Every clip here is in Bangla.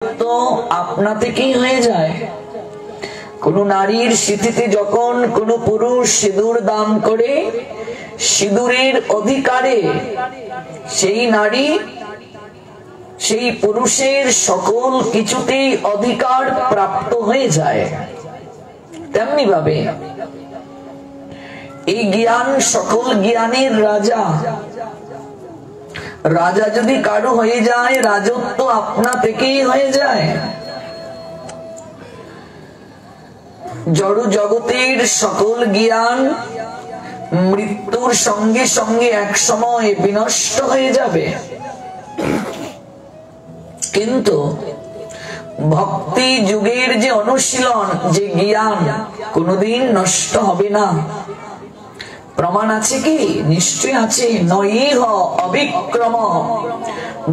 তো আপনা থেকেই হয়ে যায়। কোন নারীর স্মৃতিতে যখন কোন পুরুষ সিঁদুর দান করে, সিঁদুরের অধিকারে সেই নারী সেই পুরুষের সকল কিছুতেই অধিকার প্রাপ্ত হয়ে যায়। তেমনি ভাবে এই জ্ঞান সকল জ্ঞানের রাজা। রাজা যদি কারো হয়ে যায়, রাজত্ব আপনা থেকেই হয়ে যায়। জড় জগতের সকল জ্ঞান মৃত্যুর সঙ্গে সঙ্গে এক সময় বিনষ্ট হয়ে যাবে, কিন্তু ভক্তি যুগের যে অনুশীলন, যে জ্ঞান কোনদিন নষ্ট হবে না। প্রমাণ আছে কি? নিশ্চয় আছে। নইহ অবিক্রম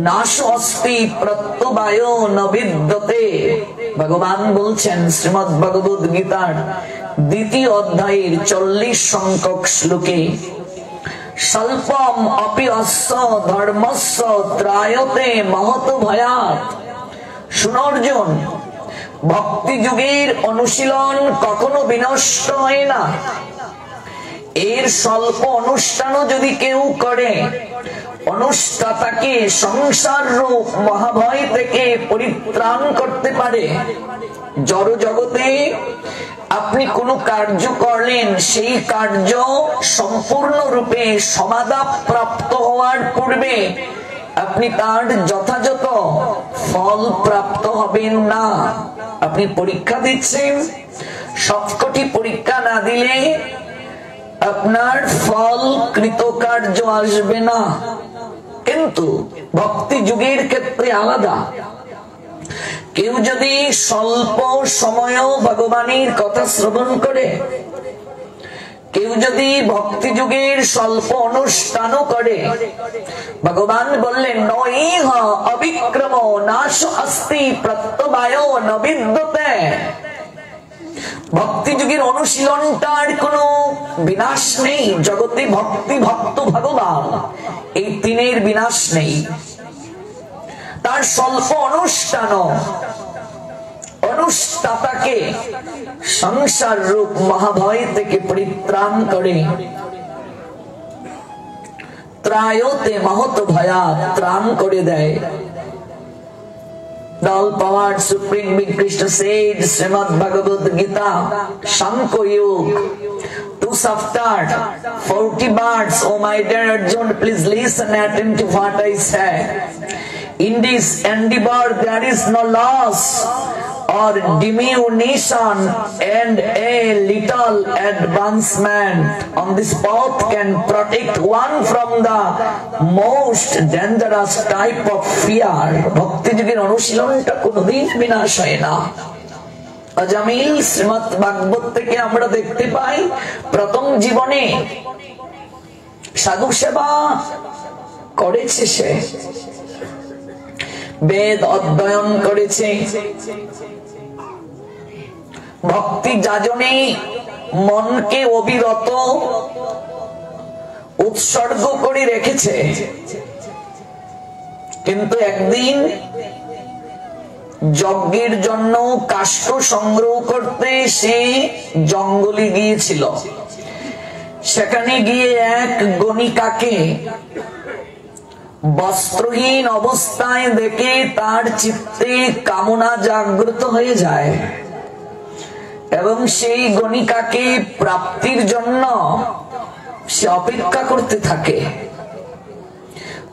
নাশ অস্তি প্রত্যবায় ন বিদ্যতে। ভগবান বলছেন শ্রীমদ্ ভগবদ গীতার 2য় অধ্যায়ের 40 সংখ্যক শ্লোকে, স্বল্পম অপি অস্য ধর্মস্য ত্রায়তে মহত ভয়াৎ। শুনো অর্জুন, ভক্তি যুগের অনুশীলন কখনো বিনষ্ট হয় না। এর স্বল্প অনুষ্ঠানও যদি কেউ করে, অনুষ্ঠাতাকে সংসার রূপ মহাভয় থেকে পরিত্রাণ করতে পারে। জড় জগতে আপনি কোন কার্য করলেন, সেই কার্য সম্পূর্ণরূপে সমাধা প্রাপ্ত হওয়ার পূর্বে আপনি তার যথাযথ ফল প্রাপ্ত হবেন না। আপনি পরীক্ষা দিচ্ছেন, সবকটি পরীক্ষা না দিলে আপনার ফল কৃতকার্য আসবে না। কিন্তু ভক্তি যুগের ক্ষেত্রে আলাদা। কেউ যদি স্বল্প সময়ও ভগবানের কথা শ্রবণ করে, কেউ যদি ভক্তি যুগের স্বল্প অনুষ্ঠানও করে, ভগবান বললেন নইহ অবিক্রম নাশ অস্তি প্রত্যবায় ন বিদ্যতে। ভক্তি যুগের অনুশীলনটার কোনো বিনাশ নেই। জগতে ভক্তি ভক্ত ভগবান এই তিনের বিনাশ নেই। তার স্বল্প অনুষ্ঠান অনুষ্ঠাতাকে সংসার রূপ মহাভয় থেকে পরিত্রাণ করে, ত্রায়তে মহত ভয়াৎ, ত্রাণ করে দেয়। The all-powered Supreme Being Krishna said, Srimad Bhagavad Gita, Shankha Yoga, 2 chapter, 40 words. Oh my dear Arjun, please listen and attend to what I say. In this endeavor there is no loss or diminution, and a little advancement on this path can protect one from the most dangerous type of fear. Bhakti যুগের অনুশীলনটা কোনদিন বিনাশ হয় না। অজামিল শ্রীমদ্ ভাগবত থেকে আমরা দেখতে পাই, প্রথম জীবনে সাধু সেবা করেছে, সে বেদ অধ্যয়ন করেছে, ভক্তি যাজনে মনকে অবিরত উৎসর্গ করে রেখেছে। কিন্তু একদিন যজ্ঞের জন্য কাষ্ঠ সংগ্রহ করতে সে জঙ্গলে গিয়েছিল। সেখানে গিয়ে এক গণিকাকে বস্ত্রহীন অবস্থায় দেখে তার চিত্তে কামনা জাগ্রত হয়ে যায় এবং সেই গণিকাকে প্রাপ্তির জন্য সে অপেক্ষা করতে থাকে।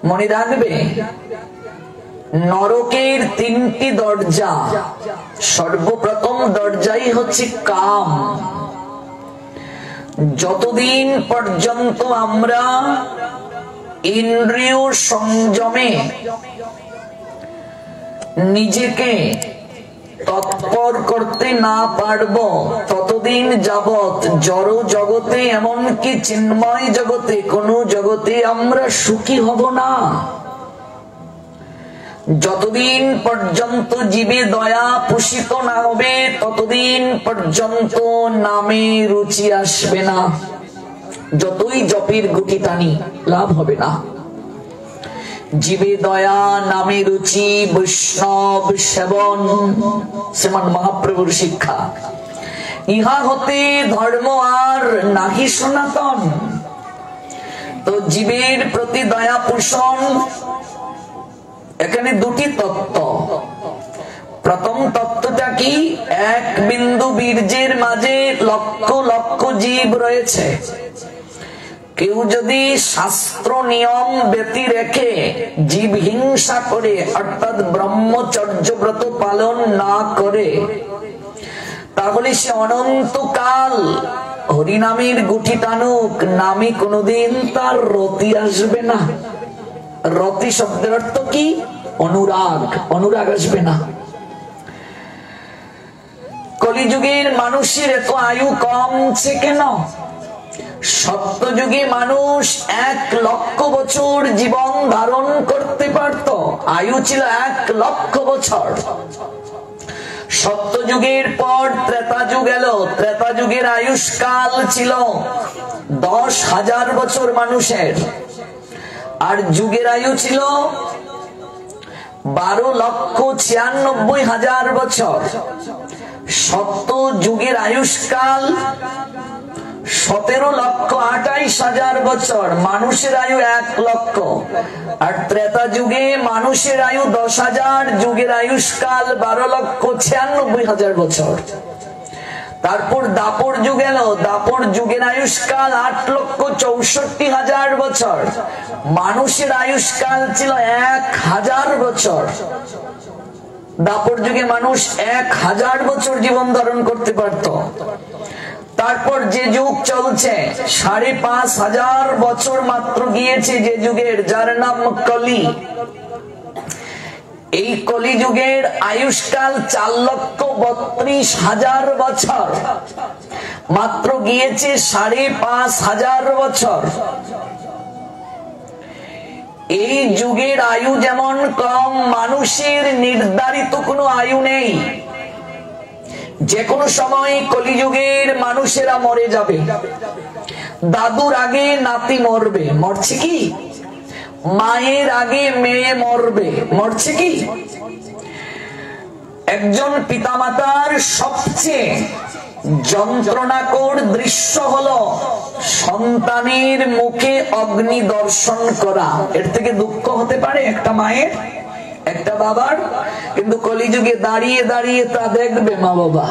মনে রাখবে, নরকের 3টি দরজা। সর্বপ্রথম দরজাই হচ্ছে কাম। যতদিন পর্যন্ত আমরা ইন্দ্রিয় সংযমে নিজেকে তৎপর করতে না পারব, ততদিন যাবৎ জড় জগতে, এমনকি চিন্ময় জগতে, কোন জগতে আমরা সুখী হব না। যতদিন পর্যন্ত জীবে দয়া পোষিত না হবে, ততদিন পর্যন্ত নামে রুচি আসবে না। যতই জপের গুটি টানি, লাভ হবে না। জীবে দয়া নামে রুচি বৈষ্ণব সেবন, শ্রীমান মহাপ্রভুর শিক্ষা। ইহা হতে ধর্ম আর নাহি সনাতন। তো জীবের প্রতি দয়া পোষণ, এখানে দুটি তত্ত্ব। প্রথম তত্ত্বটা কি? এক বিন্দু বীর্যের মাঝে লক্ষ লক্ষ জীব রয়েছে। কেউ যদি শাস্ত্র নিয়ম ব্যতি রেখে জীব হিংসা করে, অর্থাৎ ব্রহ্মচর্য ব্রত পালন না করে, তাহলে সে অনন্তকাল হরিনামের গুটি টানুক, নামে কোনোদিন তার রতি আসবে না। রতি শব্দের অর্থ কি? অনুরাগ। অনুরাগ আসবে না। কলিযুগের মানুষের এত আয়ু কমছে কেন? সত্যযুগে মানুষ 1 লক্ষ বছর জীবন ধারণ করতে পারত, আয়ু ছিল 1 লক্ষ বছর। সত্যযুগের পর ত্রেতা যুগ এলো, ত্রেতা যুগের আয়ুষ্কাল ছিল 10,000 বছর মানুষের, আর যুগের আয়ু ছিল 12,96,000 বছর। সত্য যুগের আয়ুষ্কাল 17,28,000 বছর, মানুষের আয়ু 1 লক্ষ। আর ত্রেতা যুগে মানুষের আয়ু 10,000, যুগের আয়ুষ্কাল 12,96,000 বছর। তারপর দাপর যুগ এলো, দাপর যুগের আয়ুষ্কাল 8,64,000 বছর, মানুষের আয়ুষ্কাল ছিল 1,000 বছর। দাপর যুগে মানুষ 1,000 বছর জীবন ধারণ করতে পারত। তারপর যে যুগ চলছে 5,500 বছর মাত্র গিয়েছে যে যুগের, যার নাম কলি। এই কলি যুগের আয়ুষ্কাল 4,32,000 বছর, মাত্র গিয়েছে 5,500 বছর। এই যুগের আয়ু যেমন কম, মানুষের নির্ধারিত কোনো আয়ু নেই। যে কোনো সময় কলিযুগের মানুষেরা মরে যাবে। দাদুর আগে নাতি মরবে, মরছে কি? মায়ের আগে মেয়ে মরবে, মরছে কি? একজন পিতামাতার সবচেয়ে যন্ত্রণাকর দৃশ্য হলো সন্তানের মুখে অগ্নি দর্শন করা। এর থেকে দুঃখ হতে পারে একটা মায়ের, একটা বাবার? কিন্তু কলিযুগে দাঁড়িয়ে দাঁড়িয়ে তা দেখবে মা বাবা।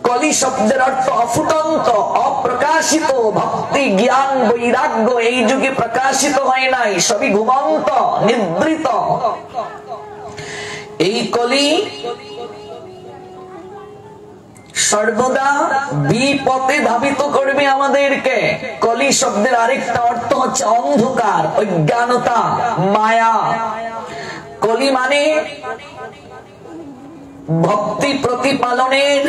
কলি শব্দের অর্থ অফুটন্ত, অপ্রকাশিত। ভক্তি, জ্ঞান, বৈরাগ্য এই যুগে প্রকাশিত হয় নাই, সবই ঘুমন্ত, নিদ্রিত। এই কলি সর্বদা বিপথে ধাবিত করবে আমাদেরকে। কলি শব্দের আরেকটা অর্থ হচ্ছে অন্ধকার, অজ্ঞানতা, মায়া। কলি মানে ভক্তি প্রতিপালনের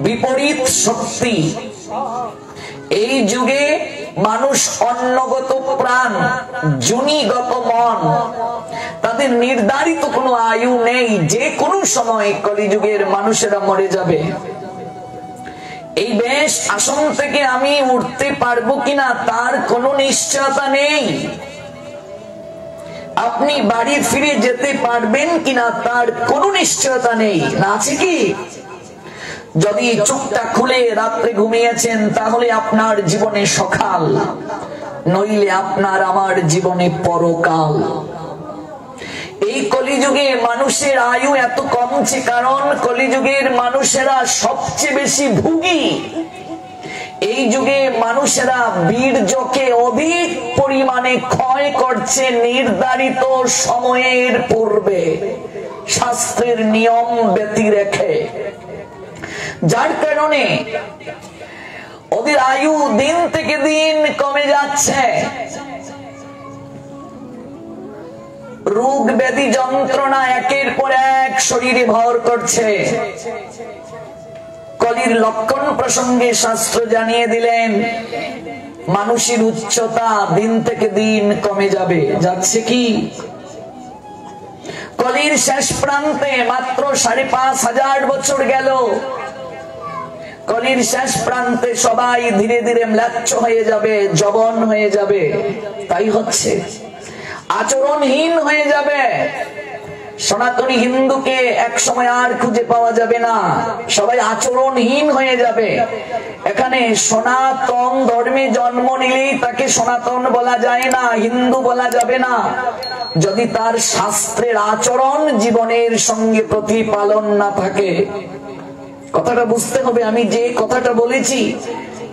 বিপরীত শক্তি। এই যুগে মানুষ অন্নগত প্রাণ, যোনিগত মন, তাদের নির্ধারিত কোনো আয়ু নেই। যে কোনো সময় কলিযুগের মানুষেরা মরে যাবে। এই বেশ আসন থেকে আমি উঠতে পারবো কিনা তার কোনো নিশ্চয়তা নেই। আপনি বাড়ি ফিরে যেতে পারবেন কিনা তার কোনো নিশ্চয়তা নেই। না আছে কি? যদি চোখটা খুলে রাত্রে ঘুমিয়েছেন তাহলে আপনার জীবনে সকাল, নইলে আপনার আমার জীবনে পরকাল। এই কলিযুগে মানুষের আয়ু এত কমছে কারণ কলিযুগের মানুষেরা সবচেয়ে বেশি ভোগী। এই যুগে মানুষেরা বীর্যকে অধিক পরিমাণে ক্ষয় করছে নির্ধারিত সময়ের পূর্বে, শাস্ত্রের নিয়ম ব্যতি রেখে। যার কারণে ওদের আয়ু দিন থেকে দিন কমে যাচ্ছে। রোগ ব্যাধি যন্ত্রণা একের পর এক শরীরে ভর করছে। কলির লক্ষণ প্রসঙ্গে শাস্ত্র জানিয়ে দিলেন, মানুষের উচ্চতা দিন থেকে দিন কমে যাবে। যাচ্ছে কি? কলির শেষ প্রান্তে মাত্র 5,500 বছর গেল। কলির শেষ প্রান্তে সবাই ধীরে ধীরে ম্লাচ্ছ হয়ে যাবে, যবন হয়ে যাবে। তাই হচ্ছে। আচরণহীন হয়ে যাবে। সনাতনী হিন্দুকে এক সময় আর খুঁজে পাওয়া যাবে না, সবাই আচরণহীন হয়ে যাবে। এখানে সনাতন ধর্মে জন্ম নিলেই তাকে সনাতন বলা যায় না, হিন্দু বলা যাবে না, যদি তার শাস্ত্রের আচরণ জীবনের সঙ্গে প্রতিপালন না থাকে। কথাটা বুঝতে হবে। আমি যে কথাটা বলেছি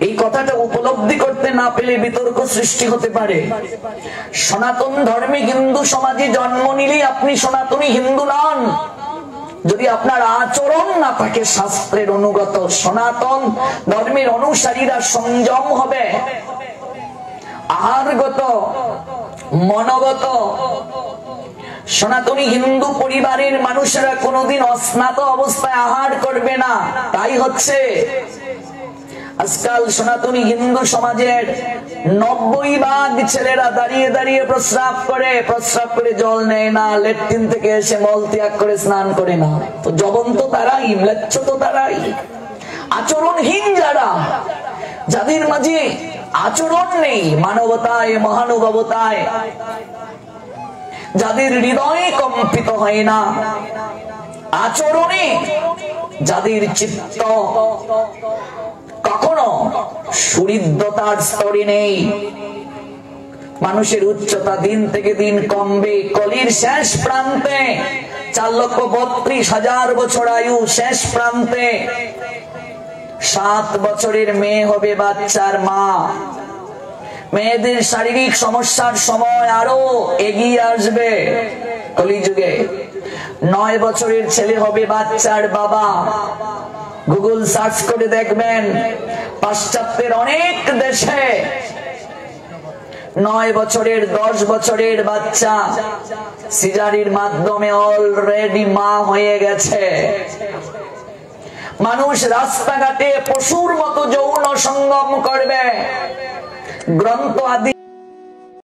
এই কথাটা উপলব্ধি করতে না পেলে বিতর্ক সৃষ্টি হতে পারে। সনাতন ধর্মে হিন্দু সমাজে জন্ম নিলেই আপনি সনাতনী হিন্দু নন, যদি আপনার আচরণ না থাকে শাস্ত্রের অনুগত। সনাতন ধর্মের অনুসারীরা সংযম হবে, আহারগত, মনোগত। সনাতনী হিন্দু পরিবারের মানুষেরা কোনোদিন অস্নাত অবস্থায় আহার করবে না। তাই হচ্ছে আজকাল সনাতনী হিন্দু সমাজের 90% ছেলেরা দাঁড়িয়ে দাঁড়িয়ে প্রস্রাব করে জল নেয় না, ল্যাট্রিন থেকে এসে মল ত্যাগ করে স্নান করে না। তো জবন তো তারাই, ম্লেচ্ছ তো তারাই। আচরণহীন যারা, যাদের মাঝে আচরণ নেই, মানবতায় মহানুভবতায়, যাদের হৃদয় কম্পিত হয় না, আচরণে যাদের চিত্ত কখনো সুহৃদতার স্তরে নেই, মানুষের উচ্চতা দিন থেকে দিন কমবে। কলির শেষ প্রান্তে 4,32,000 বছর আয়ু, শেষ প্রান্তে 7 বছরের মেয়ে হবে বাচ্চার মা। মেয়েদের শারীরিক সমস্যার সময় আরো এগিয়ে আসবে কলিযুগে। 9 বছরের ছেলে হবে বাচ্চার বাবা। গুগল সার্চ করে দেখবেন পাশ্চাত্যের অনেক দেশে 9 বছরের 10 বছরের বাচ্চা সিজারির মাধ্যমে অলরেডি মা হয়ে গেছে। মানুষ রাস্তাঘাটে পশুর মতো যৌন সঙ্গম করবে। গ্রন্থ আদি